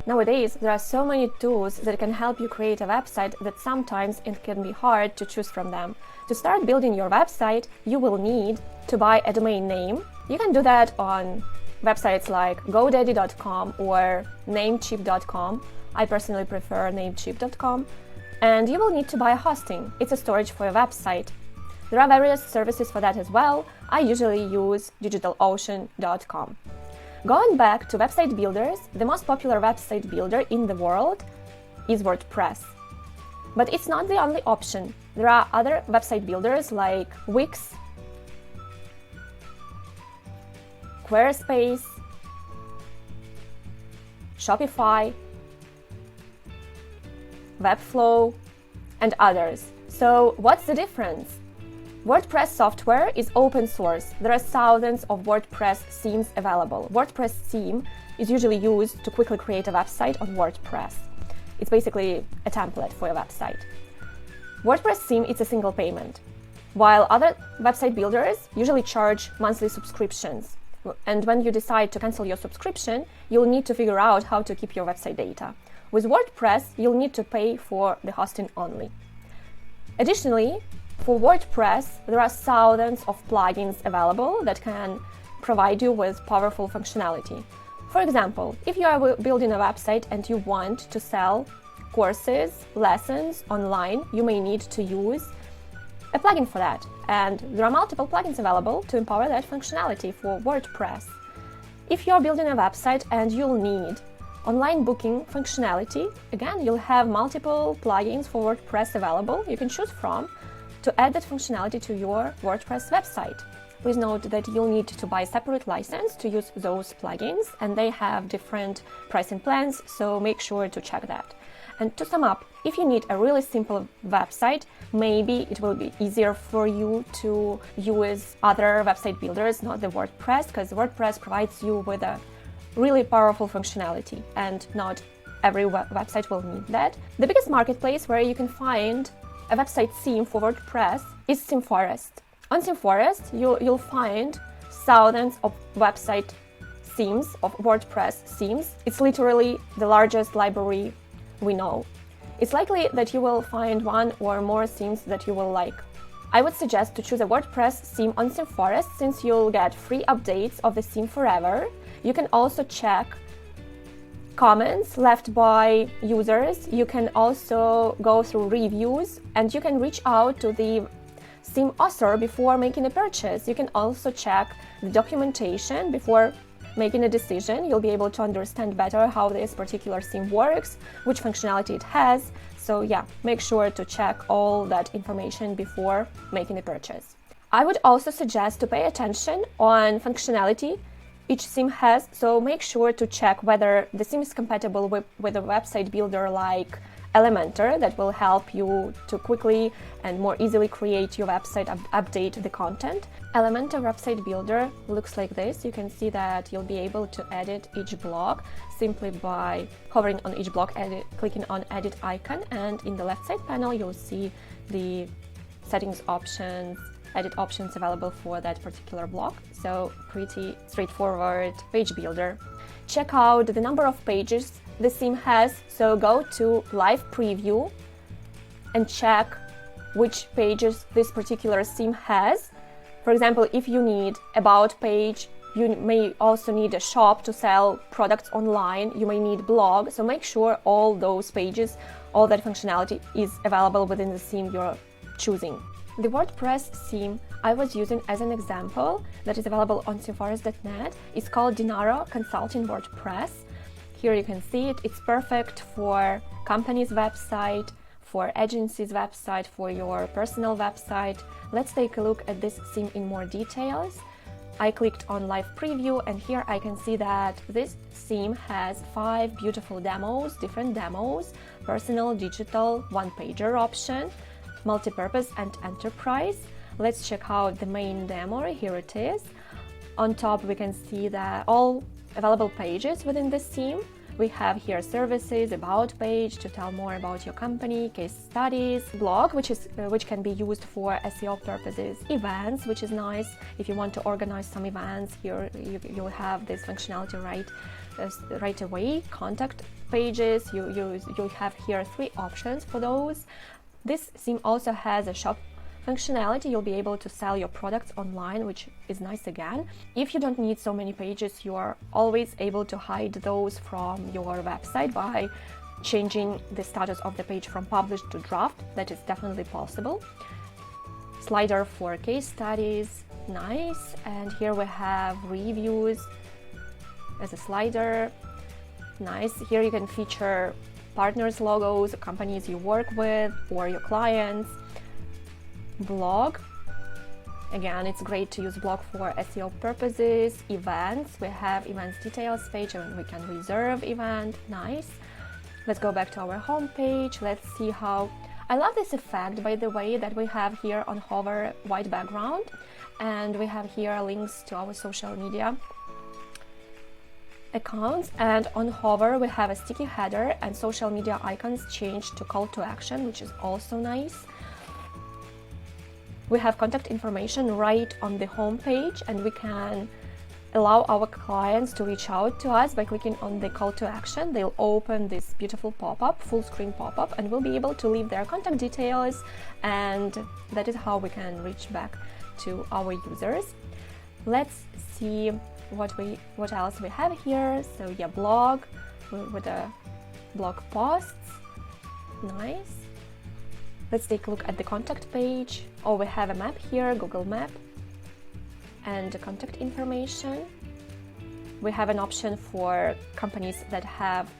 Nowadays, there are so many tools that can help you create a website that sometimes it can be hard to choose from them. To start building your website, you will need to buy a domain name. You can do that on websites like GoDaddy.com or Namecheap.com. I personally prefer Namecheap.com. And you will need to buy a hosting. It's a storage for your website. There are various services for that as well. I usually use DigitalOcean.com. Going back to website builders, the most popular website builder in the world is WordPress. But it's not the only option. There are other website builders like Wix, Squarespace, Shopify, Webflow, and others. So what's the difference? WordPress software is open source. There are thousands of WordPress themes available. WordPress theme is usually used to quickly create a website on WordPress. It's basically a template for your website. WordPress theme is a single payment, while other website builders usually charge monthly subscriptions. And when you decide to cancel your subscription, you'll need to figure out how to keep your website data. With WordPress, you'll need to pay for the hosting only. Additionally, for WordPress, there are thousands of plugins available that can provide you with powerful functionality. For example, if you are building a website and you want to sell courses, lessons online, you may need to use a plugin for that. And there are multiple plugins available to empower that functionality for WordPress. If you are building a website and you'll need online booking functionality, again, you'll have multiple plugins for WordPress available you can choose from to add that functionality to your WordPress website. Please note that you'll need to buy a separate license to use those plugins, and they have different pricing plans, so make sure to check that. And to sum up, if you need a really simple website, maybe it will be easier for you to use other website builders, not the WordPress, because WordPress provides you with a really powerful functionality, and not every website will need that. The biggest marketplace where you can find a website theme for WordPress is ThemeForest. On ThemeForest, you'll find thousands of website themes, of WordPress themes. It's literally the largest library we know. It's likely that you will find one or more themes that you will like. I would suggest to choose a WordPress theme on ThemeForest since you'll get free updates of the theme forever. You can also check comments left by users. You can also go through reviews, and you can reach out to the theme author before making a purchase. You can also check the documentation before making a decision. You'll be able to understand better how this particular theme works, which functionality it has. So yeah, make sure to check all that information before making a purchase. I would also suggest to pay attention on functionality each theme has, so make sure to check whether the theme is compatible with a website builder like Elementor that will help you to quickly and more easily create your website, update the content. Elementor website builder looks like this. You can see that you'll be able to edit each block simply by hovering on each block, clicking on edit icon, and in the left side panel you'll see the settings options, edit options available for that particular block. So pretty straightforward page builder. Check out the number of pages the theme has. So go to live preview and check which pages this particular theme has. For example, if you need about page, you may also need a shop to sell products online. You may need blog. So make sure all those pages, all that functionality is available within the theme you're choosing. The WordPress theme I was using as an example that is available on themeforest.net is called Dinaro Consulting WordPress. Here you can see it. It's perfect for company's website, for agency's website, for your personal website. Let's take a look at this theme in more details. I clicked on live preview, and here I can see that this theme has 5 beautiful demos, different demos: personal, digital, one-pager option, multi-purpose, and enterprise. Let's check out the main demo. Here it is. On top we can see that all available pages within this theme. We have here services, about page to tell more about your company, case studies, blog, which can be used for SEO purposes, events, which is nice if you want to organize some events. Here you'll have this functionality right away. Contact pages, you have here 3 options for those. This theme also has a shop functionality. You'll be able to sell your products online, which is nice again. If you don't need so many pages, you are always able to hide those from your website by changing the status of the page from published to draft. That is definitely possible. Slider for case studies, nice. And here we have reviews as a slider, nice. Here you can feature partners' logos, companies you work with, or your clients. Blog, again, it's great to use blog for SEO purposes. Events, we have events details page and we can reserve event, nice. Let's go back to our home page. Let's see how I love this effect, by the way, that we have here on hover white background, and we have here links to our social media accounts, and on hover we have a sticky header and social media icons changed to call to action, which is also nice. We have contact information right on the home page, and we can allow our clients to reach out to us by clicking on the call to action. They'll open this beautiful pop-up, full screen pop-up, and we'll be able to leave their contact details, and that is how we can reach back to our users. Let's see what else we have here. So yeah, blog with the blog posts, nice. Let's take a look at the contact page. Oh, we have a map here, Google Map, and the contact information. We have an option for companies that have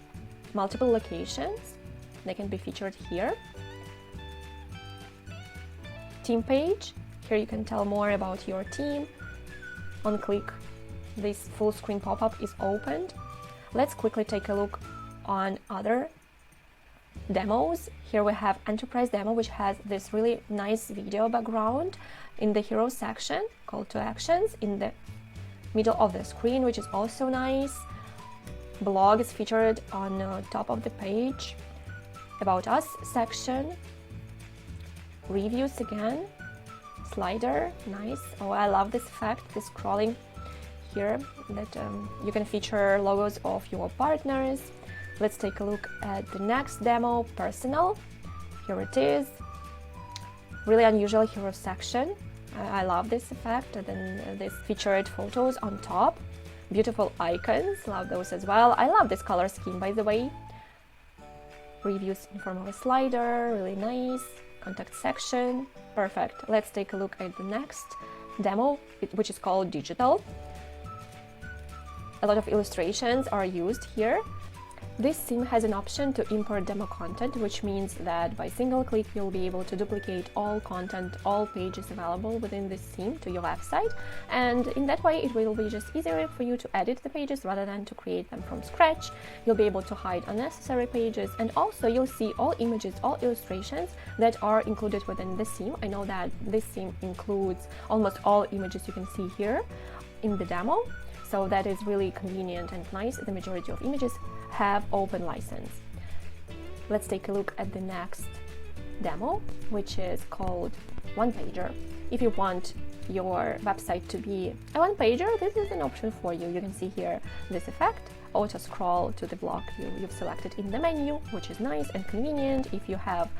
multiple locations. They can be featured here. Team page. Here you can tell more about your team. On click, this full screen pop-up is opened. Let's quickly take a look on other demos. Here we have enterprise demo, which has this really nice video background in the hero section, call to actions in the middle of the screen, which is also nice. Blog is featured on top of the page. About us section. Reviews again. Slider, nice. Oh, I love this effect, this scrolling here, that you can feature logos of your partners. Let's take a look at the next demo, personal. Here it is. Really unusual hero section. I love this effect. And then this featured photos on top. Beautiful icons, love those as well. I love this color scheme, by the way. Reviews in form of a slider, really nice. Contact section, perfect. Let's take a look at the next demo, which is called digital. A lot of illustrations are used here. This theme has an option to import demo content, which means that by single click you'll be able to duplicate all content, all pages available within this theme to your website, and in that way it will be just easier for you to edit the pages rather than to create them from scratch. You'll be able to hide unnecessary pages, and also you'll see all images, all illustrations that are included within this theme. I know that this theme includes almost all images you can see here in the demo. So that is really convenient and nice. The majority of images have open license. Let's take a look at the next demo, which is called one-pager. If you want your website to be a one-pager, this is an option for you. You can see here this effect, auto scroll to the block you've selected in the menu, which is nice and convenient if you have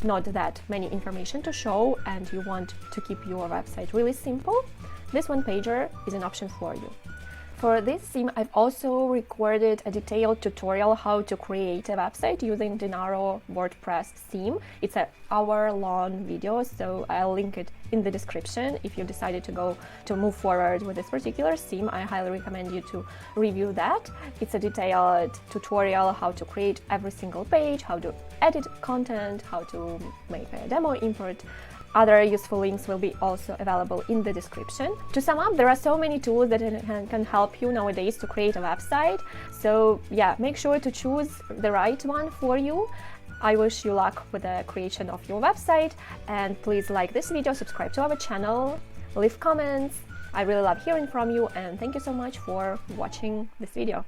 not that many information to show and you want to keep your website really simple. This one-pager is an option for you. For this theme, I've also recorded a detailed tutorial how to create a website using the Narrow WordPress theme. It's an hour-long video, so I'll link it in the description. If you decided to move forward with this particular theme, I highly recommend you to review that. It's a detailed tutorial how to create every single page, how to edit content, how to make a demo import. Other useful links will be also available in the description. To sum up, there are so many tools that can help you nowadays to create a website. So yeah, make sure to choose the right one for you. I wish you luck with the creation of your website, and please like this video, subscribe to our channel, leave comments. I really love hearing from you, and thank you so much for watching this video.